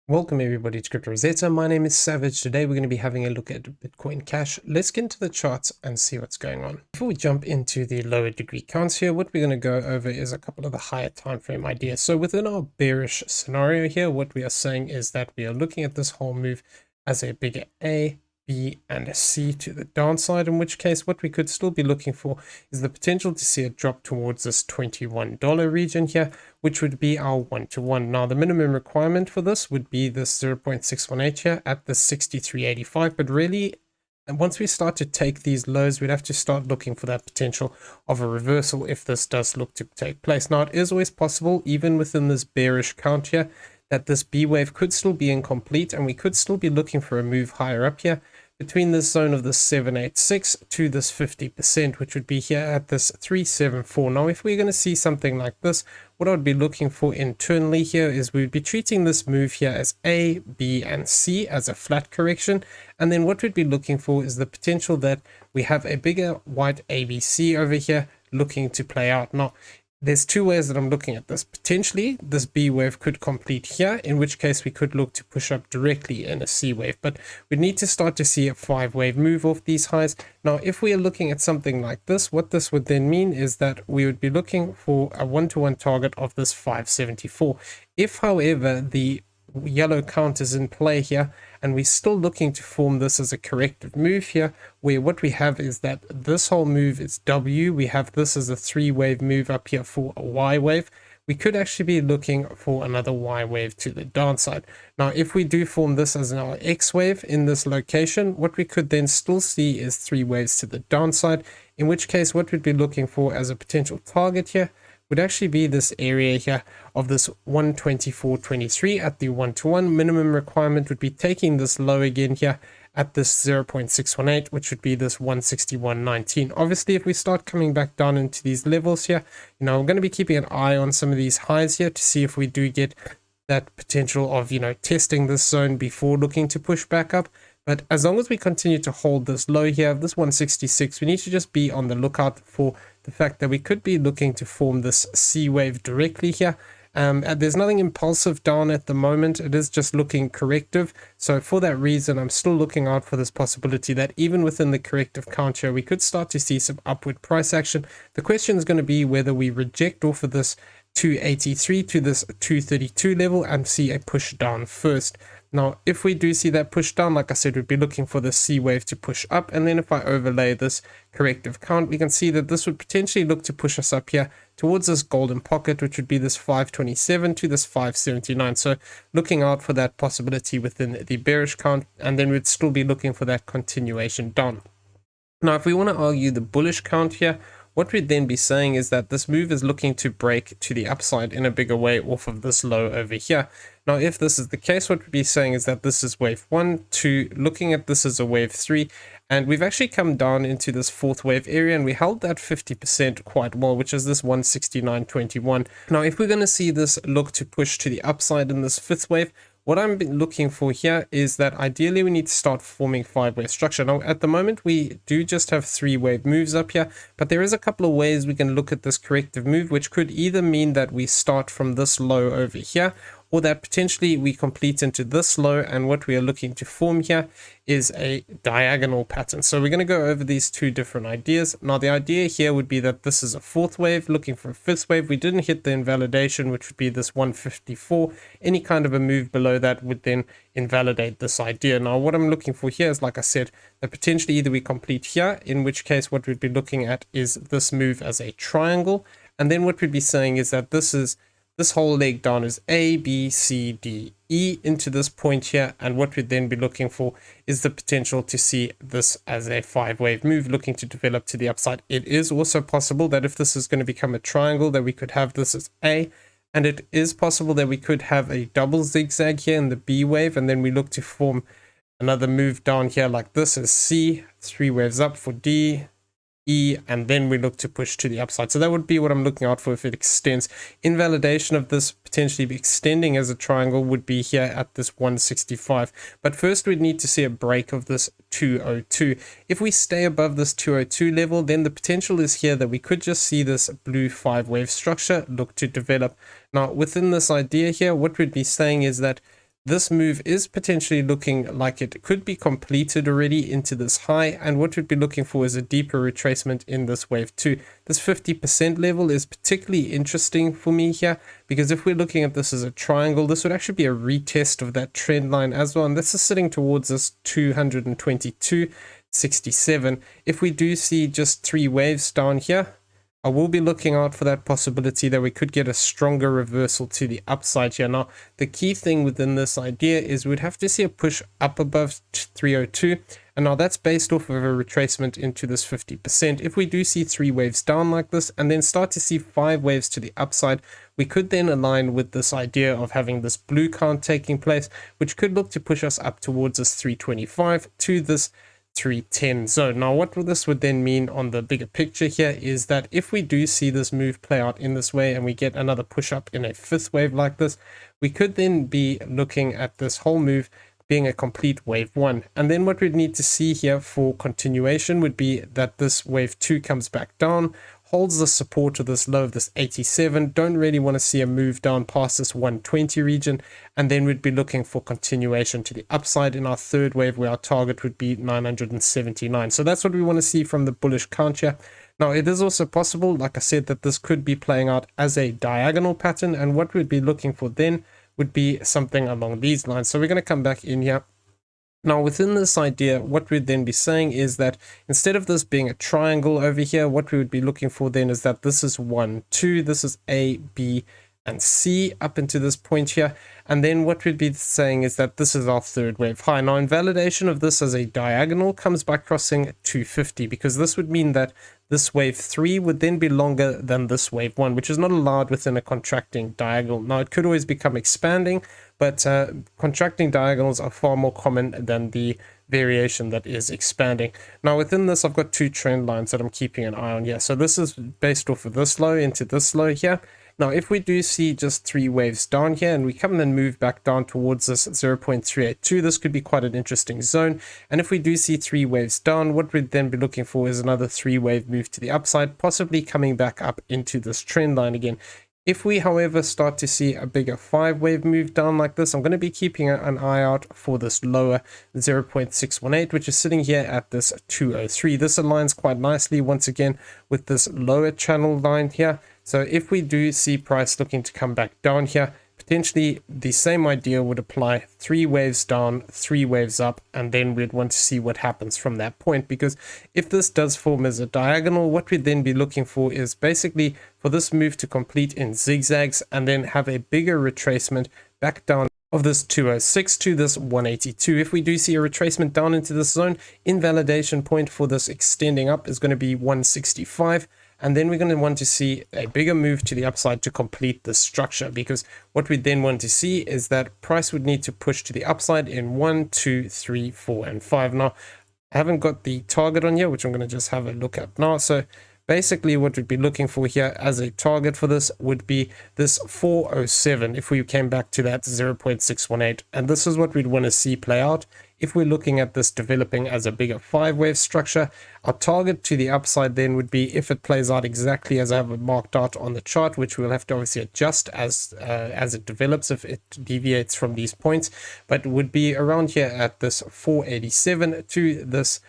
Welcome everybody to Crypto Rosetta. My name is Savage. Today we're going to be having a look at Bitcoin Cash. Let's get into the charts and see what's going on. Before we jump into the lower degree counts here, what we're going to go over is a couple of the higher time frame ideas. So within our bearish scenario here, what we are saying is that we are looking at this whole move as a bigger A, B, and a C to the downside, in which case what we could still be looking for is the potential to see a drop towards this $21 region here, which would be our 1-to-1. Now the minimum requirement for this would be this 0.618 here at the 63.85, but really once we start to take these lows, we'd have to start looking for that potential of a reversal if this does look to take place. Now it is always possible, even within this bearish count here, that this B wave could still be incomplete and we could still be looking for a move higher up here between this zone of the 786 to this 50%, which would be here at this 374. Now, if we're going to see something like this, what I would be looking for internally here is we would be treating this move here as A, B, and C as a flat correction. And then what we'd be looking for is the potential that we have a bigger white ABC over here looking to play out. Now, there's two ways that I'm looking at this. Potentially, this B wave could complete here, in which case we could look to push up directly in a C wave. But we need to start to see a 5-wave move off these highs. Now, if we are looking at something like this, what this would then mean is that we would be looking for a 1-to-1 target of this 574. If, however, the yellow count is in play here and we're still looking to form this as a corrective move here, where what we have is that this whole move is W, we have this as a 3-wave move up here for a Y wave, we could actually be looking for another Y wave to the downside. Now if we do form this as our X wave in this location, what we could then still see is 3 waves to the downside, in which case what we'd be looking for as a potential target here would actually be this area here of this 124.23 at the 1-to-1. Minimum requirement would be taking this low again here at this 0.618, which would be this 161.19. Obviously, if we start coming back down into these levels here, I'm going to be keeping an eye on some of these highs here to see if we do get that potential of, testing this zone before looking to push back up. But as long as we continue to hold this low here, this 166, we need to just be on the lookout for the fact that we could be looking to form this C wave directly here. There's nothing impulsive down at the moment. It is just looking corrective. So for that reason, I'm still looking out for this possibility that even within the corrective count here, we could start to see some upward price action. The question is going to be whether we reject off of this 283 to this 232 level and see a push down first. Now, if we do see that push down, like I said, we'd be looking for the C wave to push up. And then if I overlay this corrective count, we can see that this would potentially look to push us up here towards this golden pocket, which would be this 527 to this 579. So looking out for that possibility within the bearish count, and then we'd still be looking for that continuation down. Now, if we want to argue the bullish count here, what we'd then be saying is that this move is looking to break to the upside in a bigger way off of this low over here. Now, if this is the case, what we'd be saying is that this is wave 1, 2, looking at this as a wave 3, and we've actually come down into this 4th wave area and we held that 50% quite well, which is this 169.21. Now, if we're going to see this look to push to the upside in this 5th wave, what I'm looking for here is that ideally we need to start forming 5-wave structure. Now, at the moment, we do just have 3-wave moves up here, but there is a couple of ways we can look at this corrective move, which could either mean that we start from this low over here, or that potentially we complete into this low, and what we are looking to form here is a diagonal pattern. So we're going to go over these two different ideas. Now, the idea here would be that this is a 4th wave looking for a 5th wave. We didn't hit the invalidation, which would be this 154. Any kind of a move below that would then invalidate this idea. Now, what I'm looking for here is, like I said, that potentially either we complete here, in which case what we'd be looking at is this move as a triangle. And then what we'd be saying is that this whole leg down is A, B, C, D, E into this point here. And what we'd then be looking for is the potential to see this as a 5-wave move looking to develop to the upside. It is also possible that if this is going to become a triangle, that we could have this as A. And it is possible that we could have a double zigzag here in the B wave. And then we look to form another move down here like this as C, 3 waves up for D, E, and then we look to push to the upside. So that would be what I'm looking out for if it extends. Invalidation of this potentially be extending as a triangle would be here at this 165. But first we'd need to see a break of this 202. If we stay above this 202 level, then the potential is here that we could just see this blue 5-wave structure look to develop. Now, within this idea here, what we'd be saying is that this move is potentially looking like it could be completed already into this high, and what we'd be looking for is a deeper retracement in this wave 2. This 50% level is particularly interesting for me here, because if we're looking at this as a triangle, this would actually be a retest of that trend line as well, and this is sitting towards this 222.67. If we do see just 3 waves down here, I will be looking out for that possibility that we could get a stronger reversal to the upside here. Now, the key thing within this idea is we'd have to see a push up above 302. And now that's based off of a retracement into this 50%. If we do see 3 waves down like this and then start to see 5 waves to the upside, we could then align with this idea of having this blue count taking place, which could look to push us up towards this 325 to this 310 zone. Now what this would then mean on the bigger picture here is that if we do see this move play out in this way and we get another push up in a 5th wave like this, we could then be looking at this whole move being a complete wave 1. And then what we'd need to see here for continuation would be that this wave 2 comes back down, holds the support to this low of this 87, don't really want to see a move down past this 120 region, and then we'd be looking for continuation to the upside in our 3rd wave, where our target would be 979. So that's what we want to see from the bullish count here. Now it is also possible, like I said, that this could be playing out as a diagonal pattern, and what we'd be looking for then would be something along these lines. So we're going to come back in here. Now within this idea, what we'd then be saying is that instead of this being a triangle over here, what we would be looking for then is that this is 1, 2, this is A, B, and C up into this point here. And then what we'd be saying is that this is our 3rd wave high. Now invalidation of this as a diagonal comes by crossing 250, because this would mean that this wave 3 would then be longer than this wave 1, which is not allowed within a contracting diagonal. Now it could always become expanding, but contracting diagonals are far more common than the variation that is expanding. Now within this, I've got 2 trend lines that I'm keeping an eye on here. So this is based off of this low into this low here. Now, if we do see just 3 waves down here and we come and move back down towards this 0.382, this could be quite an interesting zone. And if we do see 3 waves down, what we'd then be looking for is another 3-wave move to the upside, possibly coming back up into this trend line again. If we, however, start to see a bigger 5-wave move down like this, I'm going to be keeping an eye out for this lower 0.618, which is sitting here at this 203. This aligns quite nicely once again with this lower channel line here. So if we do see price looking to come back down here, potentially the same idea would apply. 3 waves down, 3 waves up, and then we'd want to see what happens from that point. Because if this does form as a diagonal, what we'd then be looking for is basically for this move to complete in zigzags and then have a bigger retracement back down of this 206 to this 182. If we do see a retracement down into this zone, invalidation point for this extending up is going to be 165. And then we're going to want to see a bigger move to the upside to complete this structure, because what we then want to see is that price would need to push to the upside in 1, 2, 3, 4, and 5. Now, I haven't got the target on here, which I'm going to just have a look at now. So basically what we'd be looking for here as a target for this would be this 407 if we came back to that 0.618. And this is what we'd want to see play out. If we're looking at this developing as a bigger 5-wave structure, our target to the upside then would be if it plays out exactly as I have it marked out on the chart, which we'll have to obviously adjust as it develops if it deviates from these points, but would be around here at this 487 to this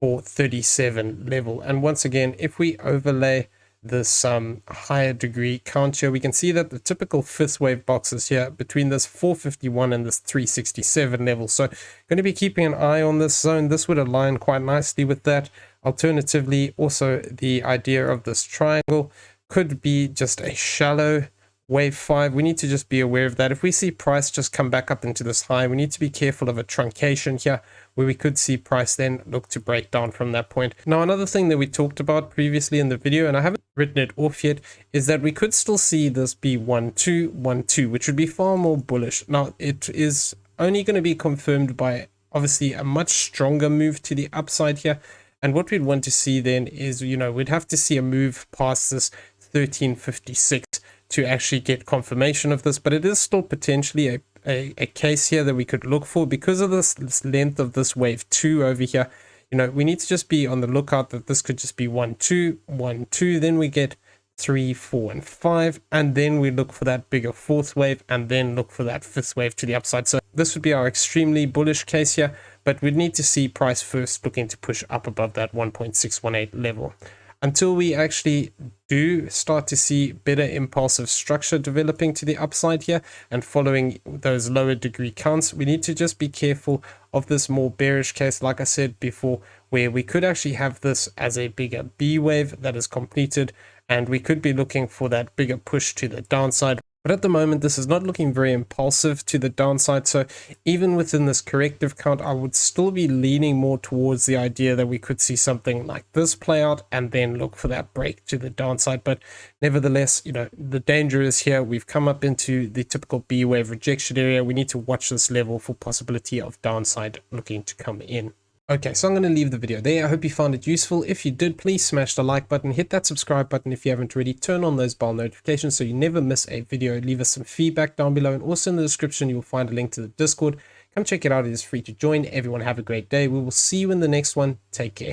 437 level. And once again, if we overlay this higher degree count here, we can see that the typical 5th wave boxes here between this 451 and this 367 level. So going to be keeping an eye on this zone. This would align quite nicely with that. Alternatively, also the idea of this triangle could be just a shallow wave 5. We need to just be aware of that. If we see price just come back up into this high, we need to be careful of a truncation here, where we could see price then look to break down from that point. Now, another thing that we talked about previously in the video, and I haven't written it off yet, is that we could still see this be 1-2-1-2, which would be far more bullish. Now, it is only going to be confirmed by obviously a much stronger move to the upside here. And what we'd want to see then is, we'd have to see a move past this 1356 to actually get confirmation of this, but it is still potentially a case here that we could look for because of this length of this wave 2 over here. We need to just be on the lookout that this could just be 1-2, 1-2, then we get 3, 4, and 5, and then we look for that bigger fourth wave, and then look for that fifth wave to the upside. So this would be our extremely bullish case here, but we'd need to see price first looking to push up above that 1.618 level. Until we actually do start to see better impulsive structure developing to the upside here and following those lower degree counts, we need to just be careful of this more bearish case, like I said before, where we could actually have this as a bigger B wave that is completed, and we could be looking for that bigger push to the downside. But at the moment, this is not looking very impulsive to the downside. So even within this corrective count, I would still be leaning more towards the idea that we could see something like this play out and then look for that break to the downside. But nevertheless, you know, the danger is here. We've come up into the typical B wave rejection area. We need to watch this level for possibility of downside looking to come in. Okay, so I'm going to leave the video there. I hope you found it useful. If you did, please smash the like button, hit that subscribe button if you haven't already, turn on those bell notifications so you never miss a video. Leave us some feedback down below, and also in the description you will find a link to the Discord. Come check it out. It is free to join. Everyone have a great day. We will see you in the next one. Take care.